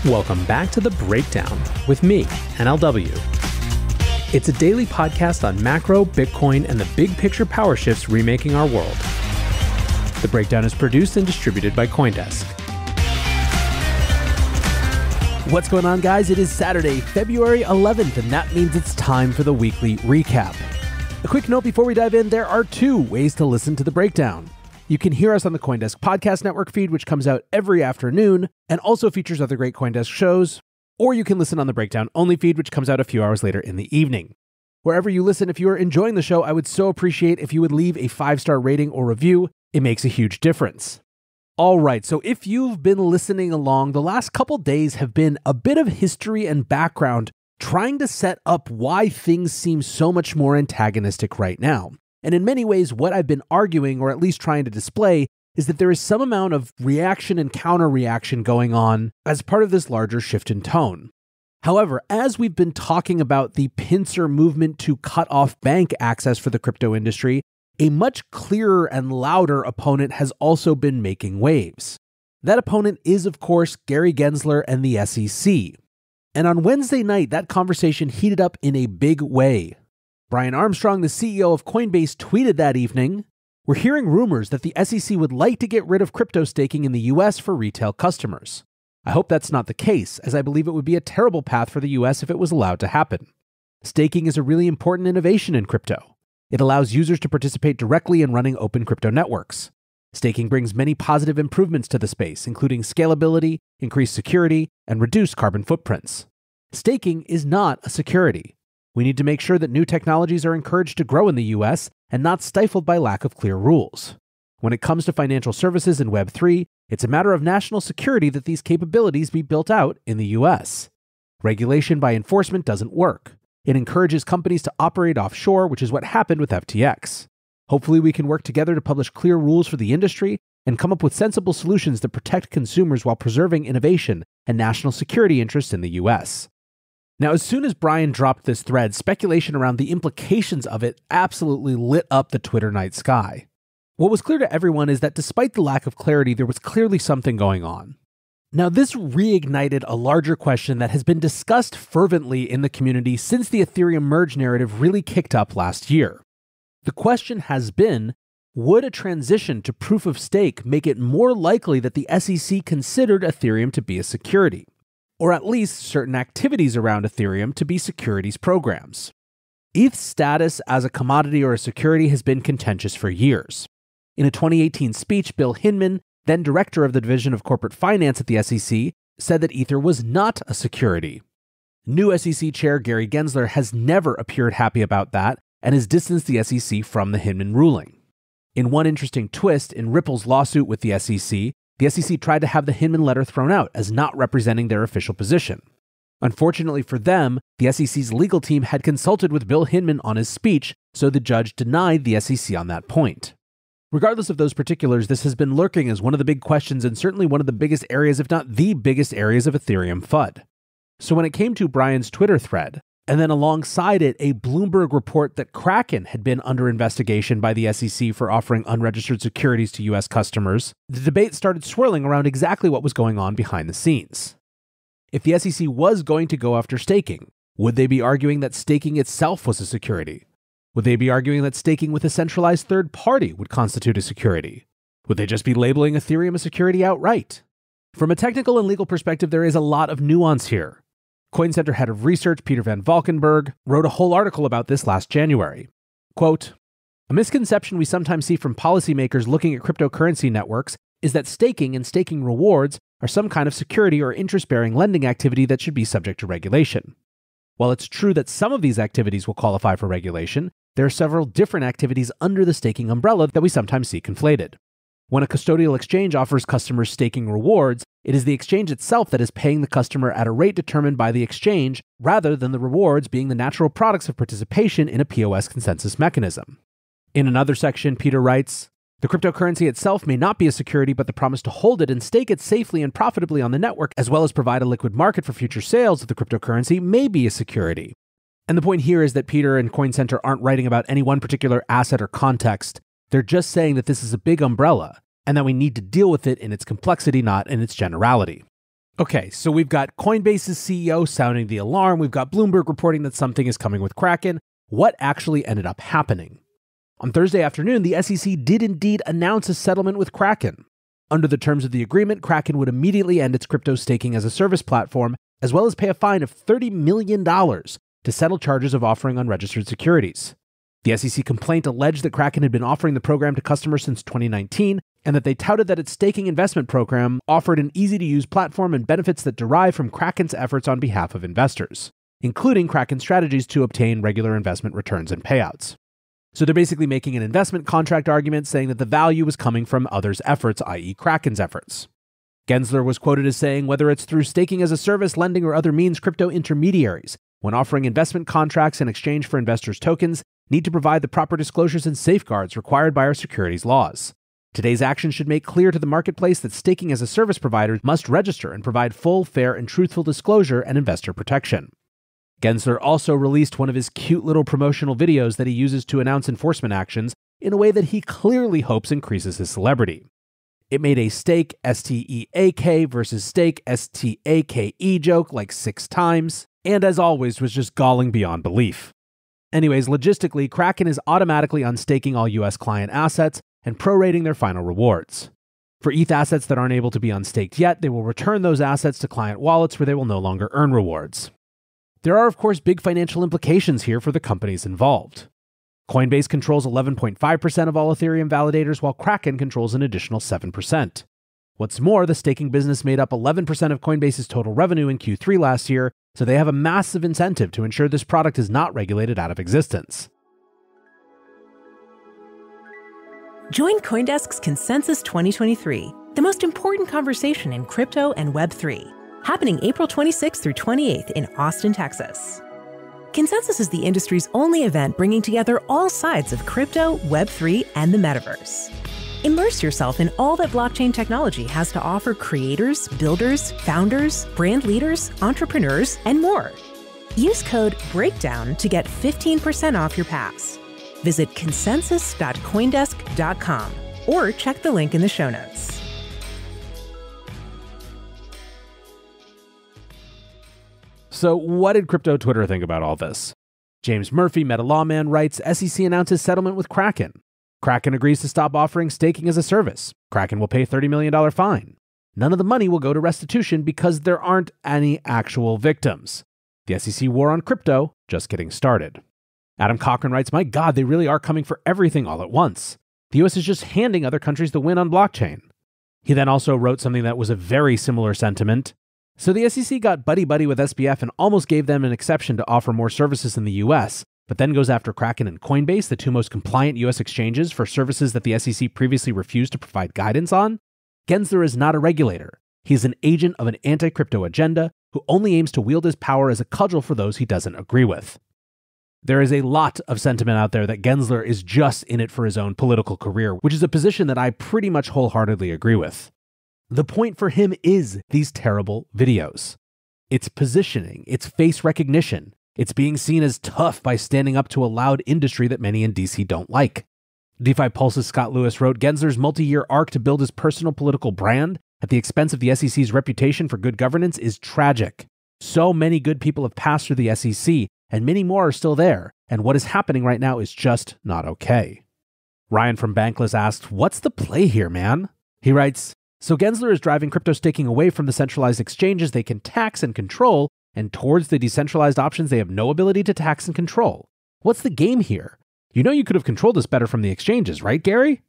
Welcome back to The Breakdown with me, NLW. It's a daily podcast on macro, Bitcoin, and the big picture power shifts remaking our world. The Breakdown is produced and distributed by Coindesk. What's going on, guys? It is Saturday, February 11th, and that means it's time for the weekly recap. A quick note before we dive in, there are two ways to listen to The Breakdown. You can hear us on the Coindesk Podcast Network feed, which comes out every afternoon and also features other great Coindesk shows, or you can listen on the Breakdown Only feed, which comes out a few hours later in the evening. Wherever you listen, if you are enjoying the show, I would so appreciate if you would leave a 5-star rating or review. It makes a huge difference. All right, so if you've been listening along, the last couple days have been a bit of history and background trying to set up why things seem so much more antagonistic right now. And in many ways, what I've been arguing, or at least trying to display, is that there is some amount of reaction and counter-reaction going on as part of this larger shift in tone. However, as we've been talking about the pincer movement to cut off bank access for the crypto industry, a much clearer and louder opponent has also been making waves. That opponent is, of course, Gary Gensler and the SEC. And on Wednesday night, that conversation heated up in a big way. Brian Armstrong, the CEO of Coinbase, tweeted that evening, "We're hearing rumors that the SEC would like to get rid of crypto staking in the US for retail customers. I hope that's not the case, as I believe it would be a terrible path for the US if it was allowed to happen. Staking is a really important innovation in crypto. It allows users to participate directly in running open crypto networks. Staking brings many positive improvements to the space, including scalability, increased security, and reduced carbon footprints. Staking is not a security. We need to make sure that new technologies are encouraged to grow in the US and not stifled by lack of clear rules. When it comes to financial services and Web3, it's a matter of national security that these capabilities be built out in the US. Regulation by enforcement doesn't work. It encourages companies to operate offshore, which is what happened with FTX. Hopefully we can work together to publish clear rules for the industry and come up with sensible solutions that protect consumers while preserving innovation and national security interests in the US." Now, as soon as Brian dropped this thread, speculation around the implications of it absolutely lit up the Twitter night sky. What was clear to everyone is that despite the lack of clarity, there was clearly something going on. Now, this reignited a larger question that has been discussed fervently in the community since the Ethereum merge narrative really kicked up last year. The question has been, would a transition to proof of stake make it more likely that the SEC considered Ethereum to be a security? Or at least certain activities around Ethereum to be securities programs? ETH's status as a commodity or a security has been contentious for years. In a 2018 speech, Bill Hinman, then director of the Division of Corporate Finance at the SEC, said that Ether was not a security. New SEC Chair Gary Gensler has never appeared happy about that and has distanced the SEC from the Hinman ruling. In one interesting twist in Ripple's lawsuit with the SEC tried to have the Hinman letter thrown out as not representing their official position. Unfortunately for them, the SEC's legal team had consulted with Bill Hinman on his speech, so the judge denied the SEC on that point. Regardless of those particulars, this has been lurking as one of the big questions and certainly one of the biggest areas, if not the biggest areas of Ethereum FUD. So when it came to Brian's Twitter thread, and then alongside it, a Bloomberg report that Kraken had been under investigation by the SEC for offering unregistered securities to US customers, the debate started swirling around exactly what was going on behind the scenes. If the SEC was going to go after staking, would they be arguing that staking itself was a security? Would they be arguing that staking with a centralized third party would constitute a security? Would they just be labeling Ethereum a security outright? From a technical and legal perspective, there is a lot of nuance here. Coin Center head of research Peter Van Valkenburg wrote a whole article about this last January. Quote, "A misconception we sometimes see from policymakers looking at cryptocurrency networks is that staking and staking rewards are some kind of security or interest-bearing lending activity that should be subject to regulation. While it's true that some of these activities will qualify for regulation, there are several different activities under the staking umbrella that we sometimes see conflated. When a custodial exchange offers customers staking rewards, it is the exchange itself that is paying the customer at a rate determined by the exchange, rather than the rewards being the natural products of participation in a POS consensus mechanism." In another section, Peter writes, "The cryptocurrency itself may not be a security, but the promise to hold it and stake it safely and profitably on the network, as well as provide a liquid market for future sales of the cryptocurrency, may be a security." And the point here is that Peter and Coin Center aren't writing about any one particular asset or context. They're just saying that this is a big umbrella and that we need to deal with it in its complexity, not in its generality. Okay, so we've got Coinbase's CEO sounding the alarm. We've got Bloomberg reporting that something is coming with Kraken. What actually ended up happening? On Thursday afternoon, the SEC did indeed announce a settlement with Kraken. Under the terms of the agreement, Kraken would immediately end its crypto staking as a service platform, as well as pay a fine of $30 million to settle charges of offering unregistered securities. The SEC complaint alleged that Kraken had been offering the program to customers since 2019, and that they touted that its staking investment program offered an easy-to-use platform and benefits that derive from Kraken's efforts on behalf of investors, including Kraken's strategies to obtain regular investment returns and payouts. So they're basically making an investment contract argument saying that the value was coming from others' efforts, i.e. Kraken's efforts. Gensler was quoted as saying, whether it's through staking as a service, lending, or other means, crypto intermediaries, when offering investment contracts in exchange for investors' tokens, need to provide the proper disclosures and safeguards required by our securities laws. Today's action should make clear to the marketplace that staking as a service provider must register and provide full, fair, and truthful disclosure and investor protection. Gensler also released one of his cute little promotional videos that he uses to announce enforcement actions in a way that he clearly hopes increases his celebrity. It made a stake, S-T-E-A-K, versus stake, S-T-A-K-E joke like 6 times, and as always was just galling beyond belief. Anyways, logistically, Kraken is automatically unstaking all US client assets and prorating their final rewards. For ETH assets that aren't able to be unstaked yet, they will return those assets to client wallets where they will no longer earn rewards. There are, of course, big financial implications here for the companies involved. Coinbase controls 11.5% of all Ethereum validators, while Kraken controls an additional 7%. What's more, the staking business made up 11% of Coinbase's total revenue in Q3 last year, so they have a massive incentive to ensure this product is not regulated out of existence. Join Coindesk's Consensus 2023, the most important conversation in crypto and Web3, happening April 26th through 28th in Austin, Texas. Consensus is the industry's only event bringing together all sides of crypto, Web3, and the metaverse. Immerse yourself in all that blockchain technology has to offer creators, builders, founders, brand leaders, entrepreneurs, and more. Use code BREAKDOWN to get 15% off your pass. Visit consensus.coindesk.com or check the link in the show notes. So what did crypto Twitter think about all this? James Murphy, Meta Lawman, writes, SEC announces settlement with Kraken. Kraken agrees to stop offering staking as a service. Kraken will pay $30 million fine. None of the money will go to restitution because there aren't any actual victims. The SEC war on crypto just getting started. Adam Cochran writes, my God, they really are coming for everything all at once. The US is just handing other countries the win on blockchain. He then also wrote something that was a very similar sentiment. So the SEC got buddy-buddy with SBF and almost gave them an exception to offer more services in the US, but then goes after Kraken and Coinbase, the two most compliant US exchanges, for services that the SEC previously refused to provide guidance on. Gensler is not a regulator. He is an agent of an anti-crypto agenda who only aims to wield his power as a cudgel for those he doesn't agree with. There is a lot of sentiment out there that Gensler is just in it for his own political career, which is a position that I pretty much wholeheartedly agree with. The point for him is these terrible videos. It's positioning, it's face recognition, it's being seen as tough by standing up to a loud industry that many in DC don't like. DeFi Pulse's Scott Lewis wrote, Gensler's multi-year arc to build his personal political brand at the expense of the SEC's reputation for good governance is tragic. So many good people have passed through the SEC, and many more are still there, and what is happening right now is just not okay. Ryan from Bankless asked, what's the play here, man? He writes, so Gensler is driving crypto staking away from the centralized exchanges they can tax and control and towards the decentralized options they have no ability to tax and control. What's the game here? You know you could have controlled this better from the exchanges, right, Gary?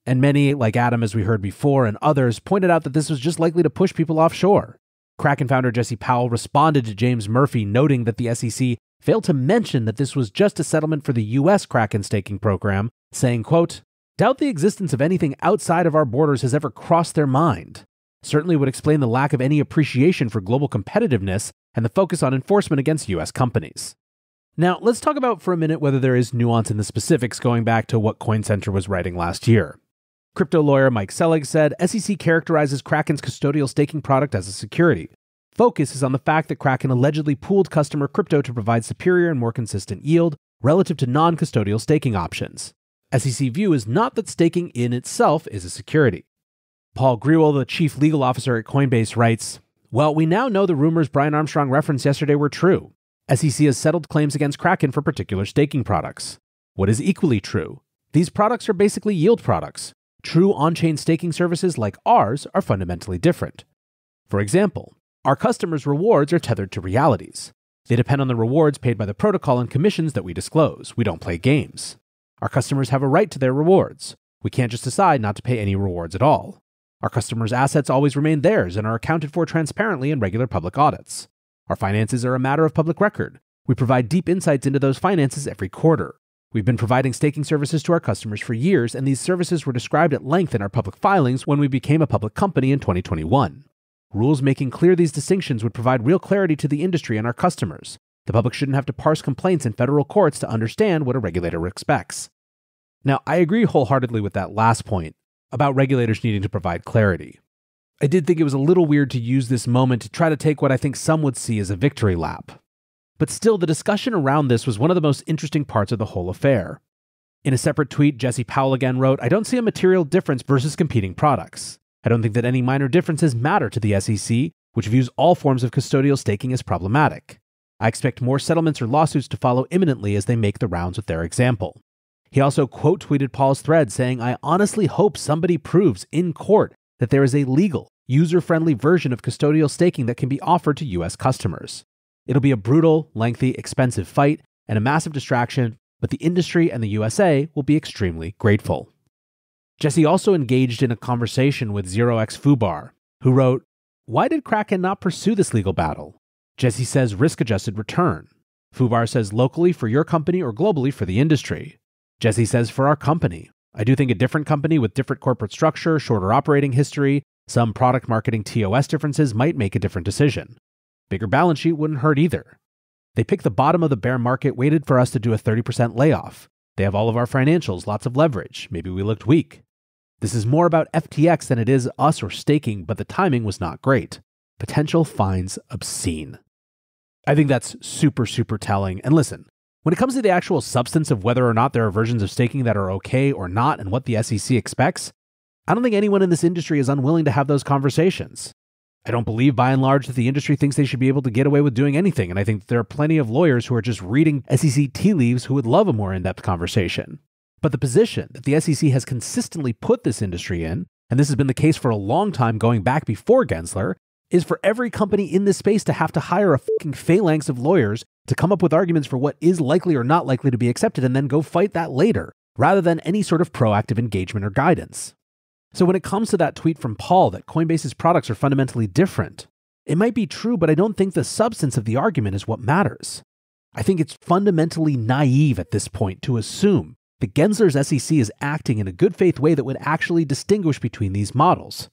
And many, like Adam, as we heard before, and others, pointed out that this was just likely to push people offshore. Kraken founder Jesse Powell responded to James Murphy, noting that the SEC failed to mention that this was just a settlement for the US Kraken staking program, saying, quote, doubt the existence of anything outside of our borders has ever crossed their mind. Certainly would explain the lack of any appreciation for global competitiveness and the focus on enforcement against US companies. Now, let's talk about for a minute whether there is nuance in the specifics going back to what CoinCenter was writing last year. Crypto lawyer Mike Selig said, SEC characterizes Kraken's custodial staking product as a security. Focus is on the fact that Kraken allegedly pooled customer crypto to provide superior and more consistent yield relative to non-custodial staking options. SEC view is not that staking in itself is a security. Paul Grewal, the chief legal officer at Coinbase, writes, Well, we now know the rumors Brian Armstrong referenced yesterday were true. SEC has settled claims against Kraken for particular staking products. What is equally true? These products are basically yield products. True on-chain staking services like ours are fundamentally different. For example, our customers' rewards are tethered to realities. They depend on the rewards paid by the protocol and commissions that we disclose. We don't play games. Our customers have a right to their rewards. We can't just decide not to pay any rewards at all. Our customers' assets always remain theirs and are accounted for transparently in regular public audits. Our finances are a matter of public record. We provide deep insights into those finances every quarter. We've been providing staking services to our customers for years, and these services were described at length in our public filings when we became a public company in 2021. Rules making clear these distinctions would provide real clarity to the industry and our customers. The public shouldn't have to parse complaints in federal courts to understand what a regulator expects. Now, I agree wholeheartedly with that last point about regulators needing to provide clarity. I did think it was a little weird to use this moment to try to take what I think some would see as a victory lap. But still, the discussion around this was one of the most interesting parts of the whole affair. In a separate tweet, Jesse Powell again wrote, "I don't see a material difference versus competing products. I don't think that any minor differences matter to the SEC, which views all forms of custodial staking as problematic. I expect more settlements or lawsuits to follow imminently as they make the rounds with their example." He also quote-tweeted Paul's thread saying, "I honestly hope somebody proves in court that there is a legal, user-friendly version of custodial staking that can be offered to US customers. It'll be a brutal, lengthy, expensive fight and a massive distraction, but the industry and the USA will be extremely grateful." Jesse also engaged in a conversation with 0x who wrote, "Why did Kraken not pursue this legal battle?" Jesse says risk-adjusted return. Fubar says locally for your company or globally for the industry. Jesse says for our company. I do think a different company with different corporate structure, shorter operating history, some product marketing TOS differences might make a different decision. Bigger balance sheet wouldn't hurt either. They picked the bottom of the bear market, waited for us to do a 30% layoff. They have all of our financials, lots of leverage. Maybe we looked weak. This is more about FTX than it is us or staking, but the timing was not great. Potential fines obscene. I think that's super, super telling. And listen, when it comes to the actual substance of whether or not there are versions of staking that are okay or not and what the SEC expects, I don't think anyone in this industry is unwilling to have those conversations. I don't believe by and large that the industry thinks they should be able to get away with doing anything, and I think there are plenty of lawyers who are just reading SEC tea leaves who would love a more in-depth conversation. But the position that the SEC has consistently put this industry in, and this has been the case for a long time going back before Gensler, is for every company in this space to have to hire a fucking phalanx of lawyers to come up with arguments for what is likely or not likely to be accepted and then go fight that later, rather than any sort of proactive engagement or guidance. So when it comes to that tweet from Paul that Coinbase's products are fundamentally different, it might be true, but I don't think the substance of the argument is what matters. I think it's fundamentally naive at this point to assume that Gensler's SEC is acting in a good faith way that would actually distinguish between these models.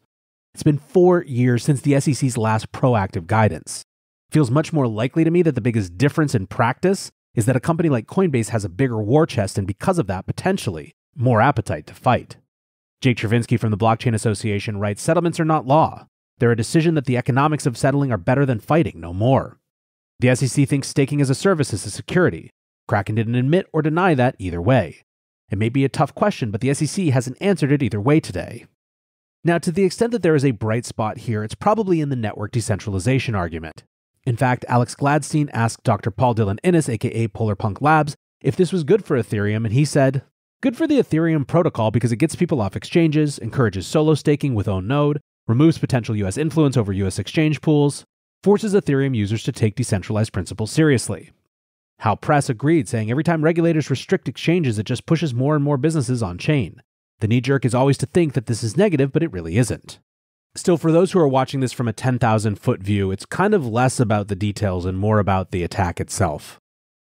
It's been 4 years since the SEC's last proactive guidance. It feels much more likely to me that the biggest difference in practice is that a company like Coinbase has a bigger war chest and because of that, potentially, more appetite to fight. Jake Chervinsky from the Blockchain Association writes, "Settlements are not law. They're a decision that the economics of settling are better than fighting, no more. The SEC thinks staking as a service is a security. Kraken didn't admit or deny that either way. It may be a tough question, but the SEC hasn't answered it either way today." Now, to the extent that there is a bright spot here, it's probably in the network decentralization argument. In fact, Alex Gladstein asked Dr. Paul Dillon Innes, aka Polarpunk Labs, if this was good for Ethereum, and he said, "Good for the Ethereum protocol because it gets people off exchanges, encourages solo staking with own node, removes potential US influence over US exchange pools, forces Ethereum users to take decentralized principles seriously." Hal Press agreed, saying every time regulators restrict exchanges, it just pushes more and more businesses on chain. The knee-jerk is always to think that this is negative, but it really isn't. Still, for those who are watching this from a 10,000-foot view, it's kind of less about the details and more about the attack itself.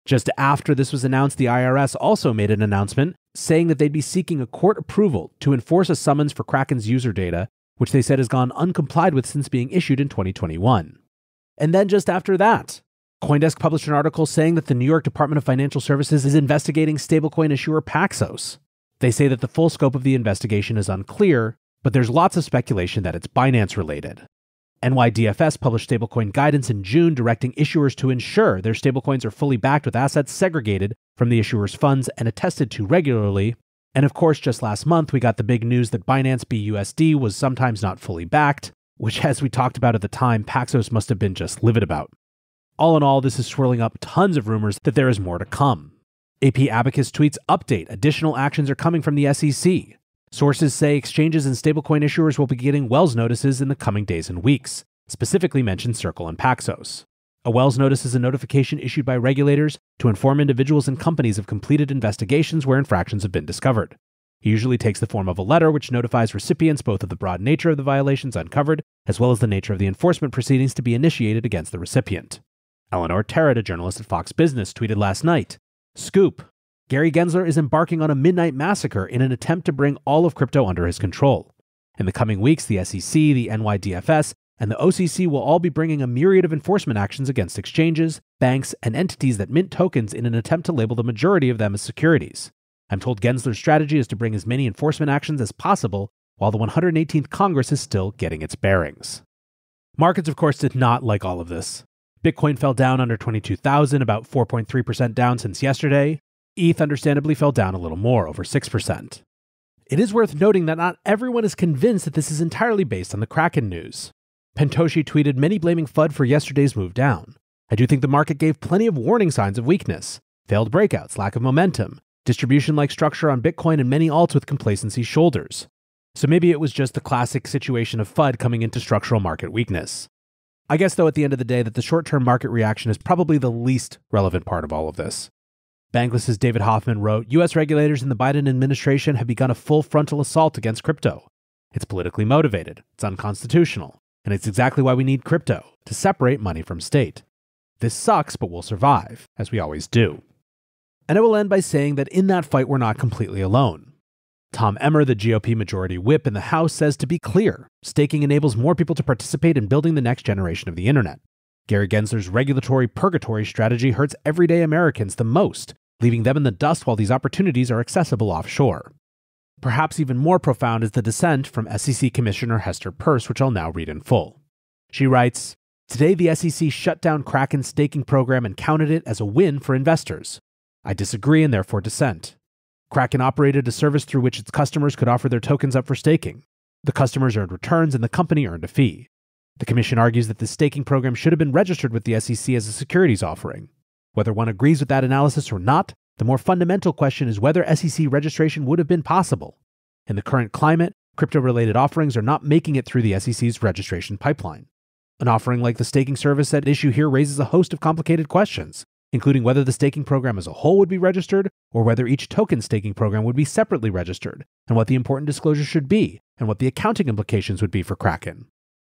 Just after this was announced, the IRS also made an announcement saying that they'd be seeking a court approval to enforce a summons for Kraken's user data, which they said has gone uncomplied with since being issued in 2021. And then just after that, Coindesk published an article saying that the New York Department of Financial Services is investigating stablecoin issuer Paxos. They say that the full scope of the investigation is unclear, but there's lots of speculation that it's Binance-related. NYDFS published stablecoin guidance in June directing issuers to ensure their stablecoins are fully backed with assets segregated from the issuer's funds and attested to regularly. And of course, just last month, we got the big news that Binance BUSD was sometimes not fully backed, which, as we talked about at the time, Paxos must have been just livid about. All in all, this is swirling up tons of rumors that there is more to come. AP Abacus tweets, update, additional actions are coming from the SEC. Sources say exchanges and stablecoin issuers will be getting Wells notices in the coming days and weeks, specifically mention Circle and Paxos. A Wells notice is a notification issued by regulators to inform individuals and companies of completed investigations where infractions have been discovered. It usually takes the form of a letter which notifies recipients both of the broad nature of the violations uncovered as well as the nature of the enforcement proceedings to be initiated against the recipient. Eleanor Terrett, a journalist at Fox Business, tweeted last night, Scoop, Gary Gensler is embarking on a midnight massacre in an attempt to bring all of crypto under his control. In the coming weeks, the SEC, the NYDFS, and the OCC will all be bringing a myriad of enforcement actions against exchanges, banks, and entities that mint tokens in an attempt to label the majority of them as securities. I'm told Gensler's strategy is to bring as many enforcement actions as possible while the 118th Congress is still getting its bearings. Markets, of course, did not like all of this. Bitcoin fell down under 22,000, about 4.3% down since yesterday. ETH understandably fell down a little more, over 6%. It is worth noting that not everyone is convinced that this is entirely based on the Kraken news. Pentoshi tweeted, many blaming FUD for yesterday's move down. I do think the market gave plenty of warning signs of weakness, failed breakouts, lack of momentum, distribution-like structure on Bitcoin, and many alts with complacency shoulders. So maybe it was just the classic situation of FUD coming into structural market weakness. I guess, though, at the end of the day, that the short-term market reaction is probably the least relevant part of all of this. Bankless's David Hoffman wrote, U.S. regulators in the Biden administration have begun a full frontal assault against crypto. It's politically motivated, it's unconstitutional, and it's exactly why we need crypto, to separate money from state. This sucks, but we'll survive, as we always do. And I will end by saying that in that fight, we're not completely alone. Tom Emmer, the GOP majority whip in the House, says to be clear, staking enables more people to participate in building the next generation of the internet. Gary Gensler's regulatory purgatory strategy hurts everyday Americans the most, leaving them in the dust while these opportunities are accessible offshore. Perhaps even more profound is the dissent from SEC Commissioner Hester Peirce, which I'll now read in full. She writes, today the SEC shut down Kraken's staking program and counted it as a win for investors. I disagree and therefore dissent. Kraken operated a service through which its customers could offer their tokens up for staking. The customers earned returns and the company earned a fee. The Commission argues that this staking program should have been registered with the SEC as a securities offering. Whether one agrees with that analysis or not, the more fundamental question is whether SEC registration would have been possible. In the current climate, crypto-related offerings are not making it through the SEC's registration pipeline. An offering like the staking service at issue here raises a host of complicated questions, including whether the staking program as a whole would be registered, or whether each token staking program would be separately registered, and what the important disclosure should be, and what the accounting implications would be for Kraken.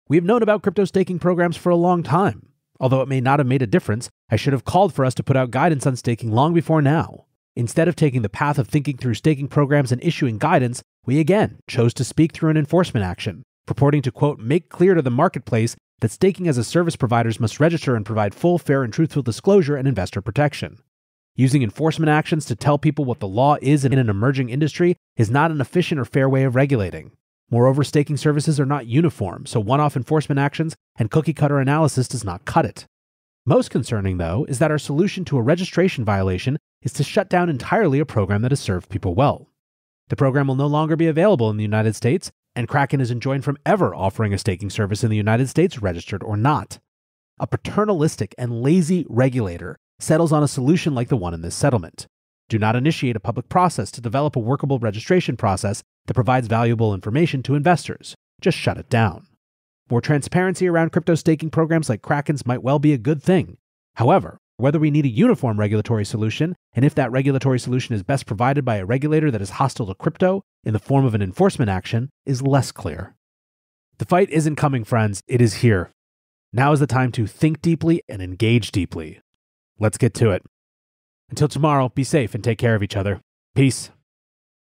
We have known about crypto staking programs for a long time. Although it may not have made a difference, I should have called for us to put out guidance on staking long before now. Instead of taking the path of thinking through staking programs and issuing guidance, we again chose to speak through an enforcement action, purporting to, quote, make clear to the marketplace that staking as a service providers must register and provide full, fair, and truthful disclosure and investor protection. Using enforcement actions to tell people what the law is in an emerging industry is not an efficient or fair way of regulating. Moreover, staking services are not uniform, so one-off enforcement actions and cookie-cutter analysis does not cut it. Most concerning, though, is that our solution to a registration violation is to shut down entirely a program that has served people well. The program will no longer be available in the United States, and Kraken is enjoined from ever offering a staking service in the United States, registered or not. A paternalistic and lazy regulator settles on a solution like the one in this settlement. Do not initiate a public process to develop a workable registration process that provides valuable information to investors. Just shut it down. More transparency around crypto staking programs like Kraken's might well be a good thing. However, whether we need a uniform regulatory solution, and if that regulatory solution is best provided by a regulator that is hostile to crypto in the form of an enforcement action, is less clear. The fight isn't coming, friends. It is here. Now is the time to think deeply and engage deeply. Let's get to it. Until tomorrow, be safe and take care of each other. Peace.